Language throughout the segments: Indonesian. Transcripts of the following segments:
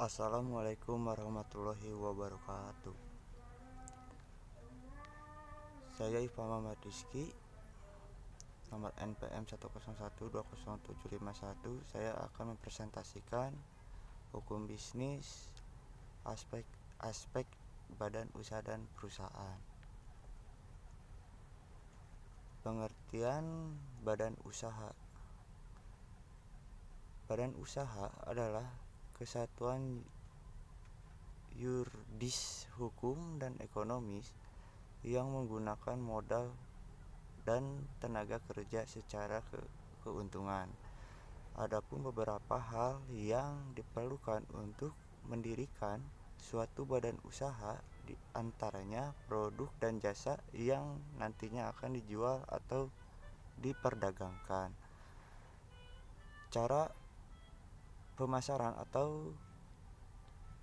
Assalamualaikum warahmatullahi wabarakatuh. Saya Iva Muhammad Rizky, nomor NPM 1012071. Saya akan mempresentasikan hukum bisnis, aspek badan usaha dan perusahaan. Pengertian badan usaha. Badan usaha adalah kesatuan yuridis, hukum, dan ekonomis yang menggunakan modal dan tenaga kerja secara keuntungan. Adapun beberapa hal yang diperlukan untuk mendirikan suatu badan usaha, di antaranya produk dan jasa yang nantinya akan dijual atau diperdagangkan. Cara pemasaran atau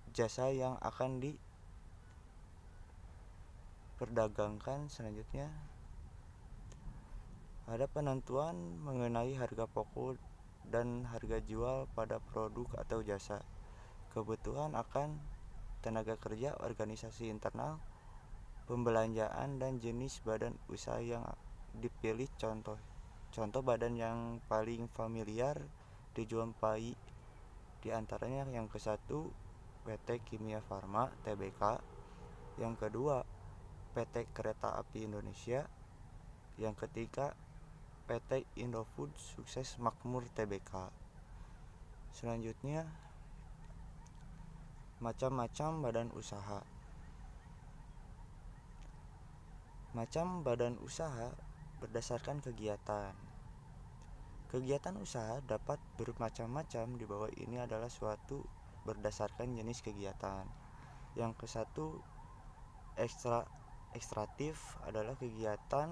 jasa yang akan diperdagangkan selanjutnya ada penentuan mengenai harga pokok dan harga jual pada produk atau jasa, kebutuhan akan tenaga kerja, organisasi internal, pembelanjaan, dan jenis badan usaha yang dipilih. Contoh badan yang paling familiar dijumpai di antaranya yang ke-1 PT Kimia Farma Tbk, yang kedua PT Kereta Api Indonesia, yang ketiga PT Indofood Sukses Makmur Tbk. Selanjutnya, macam-macam badan usaha. Macam badan usaha berdasarkan kegiatan. Kegiatan usaha dapat bermacam-macam. Di bawah ini adalah suatu berdasarkan jenis kegiatan. Yang ke-1 ekstraktif adalah kegiatan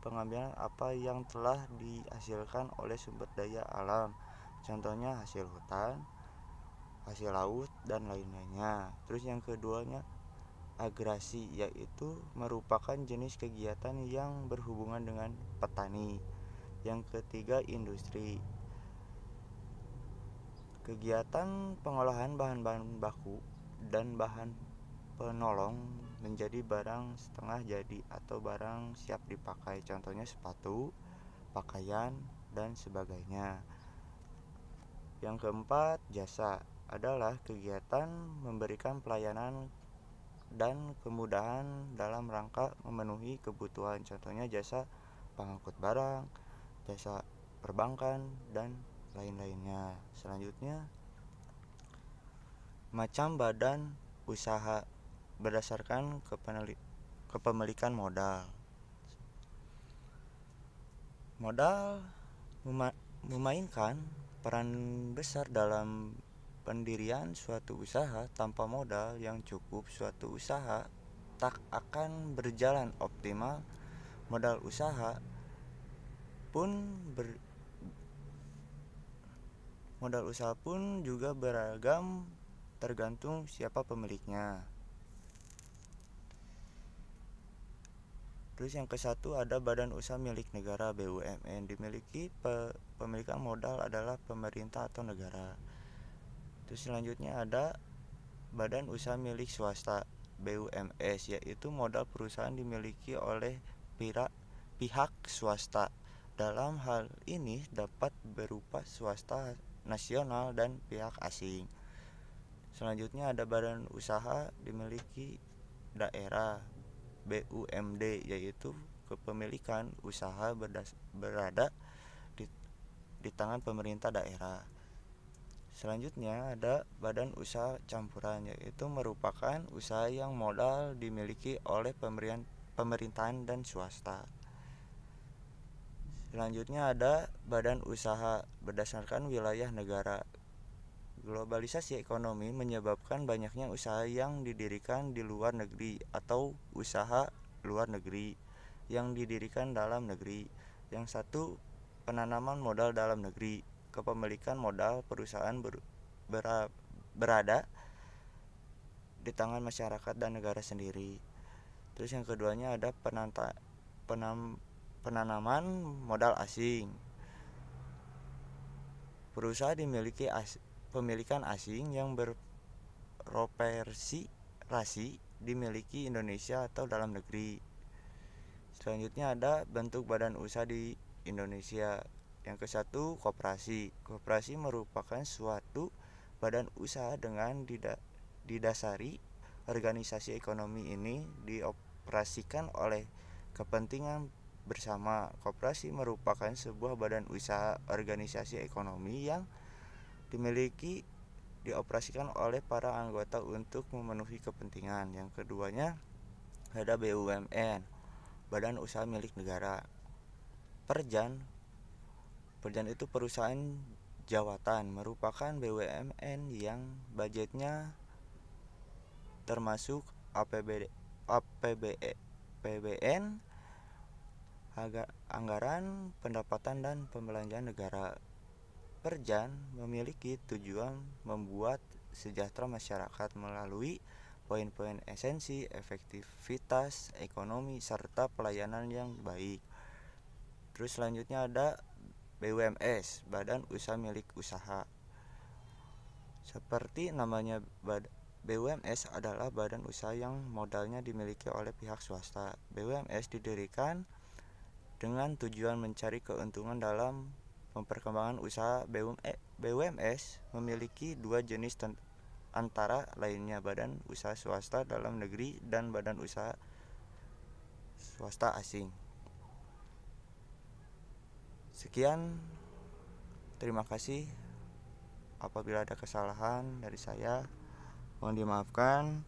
pengambilan apa yang telah dihasilkan oleh sumber daya alam, contohnya hasil hutan, hasil laut, dan lain-lainnya. Terus yang keduanya agresi, yaitu merupakan jenis kegiatan yang berhubungan dengan petani. Yang ketiga industri, kegiatan pengolahan bahan-bahan baku dan bahan penolong menjadi barang setengah jadi atau barang siap dipakai, contohnya sepatu, pakaian, dan sebagainya. Yang keempat, jasa adalah kegiatan memberikan pelayanan dan kemudahan dalam rangka memenuhi kebutuhan, contohnya jasa pengangkut barang, jasa perbankan, dan lain-lainnya. Selanjutnya, macam badan usaha berdasarkan kepemilikan modal. Modal memainkan peran besar dalam pendirian suatu usaha. Tanpa modal yang cukup, suatu usaha tak akan berjalan optimal. Modal usaha pun juga beragam, tergantung siapa pemiliknya. Terus yang ke-1 ada badan usaha milik negara BUMN, dimiliki pemilikan modal adalah pemerintah atau negara. Terus selanjutnya ada badan usaha milik swasta BUMS, yaitu modal perusahaan dimiliki oleh pihak swasta. Dalam hal ini dapat berupa swasta nasional dan pihak asing. Selanjutnya ada badan usaha dimiliki daerah BUMD, yaitu kepemilikan usaha berada di tangan pemerintah daerah. Selanjutnya ada badan usaha campuran, yaitu merupakan usaha yang modal dimiliki oleh pemerintahan dan swasta. Selanjutnya ada badan usaha berdasarkan wilayah negara. Globalisasi ekonomi menyebabkan banyaknya usaha yang didirikan di luar negeri atau usaha luar negeri yang didirikan dalam negeri. Yang 1, penanaman modal dalam negeri. Kepemilikan modal perusahaan berada di tangan masyarakat dan negara sendiri. Terus yang keduanya ada penanaman modal asing. Perusahaan dimiliki pemilikan asing yang rasi dimiliki Indonesia atau dalam negeri. Selanjutnya ada bentuk badan usaha di Indonesia. Yang ke satu, koperasi. Koperasi merupakan suatu badan usaha dengan didasari organisasi ekonomi ini dioperasikan oleh kepentingan bersama. Koperasi merupakan sebuah badan usaha organisasi ekonomi yang dioperasikan oleh para anggota untuk memenuhi kepentingan. Yang keduanya ada BUMN, Badan Usaha Milik Negara. Perjan itu perusahaan jawatan, merupakan BUMN yang budgetnya termasuk APBN, anggaran pendapatan dan pembelanjaan negara. Perjan memiliki tujuan membuat sejahtera masyarakat melalui poin-poin esensi efektivitas ekonomi serta pelayanan yang baik. Terus selanjutnya ada BUMS, Badan Usaha Milik Usaha. Seperti namanya, BUMS adalah badan usaha yang modalnya dimiliki oleh pihak swasta. BUMS didirikan dengan tujuan mencari keuntungan dalam memperkembangkan usaha. BUMS memiliki dua jenis antara lainnya badan usaha swasta dalam negeri dan badan usaha swasta asing. Sekian, terima kasih. Apabila ada kesalahan dari saya, mohon dimaafkan.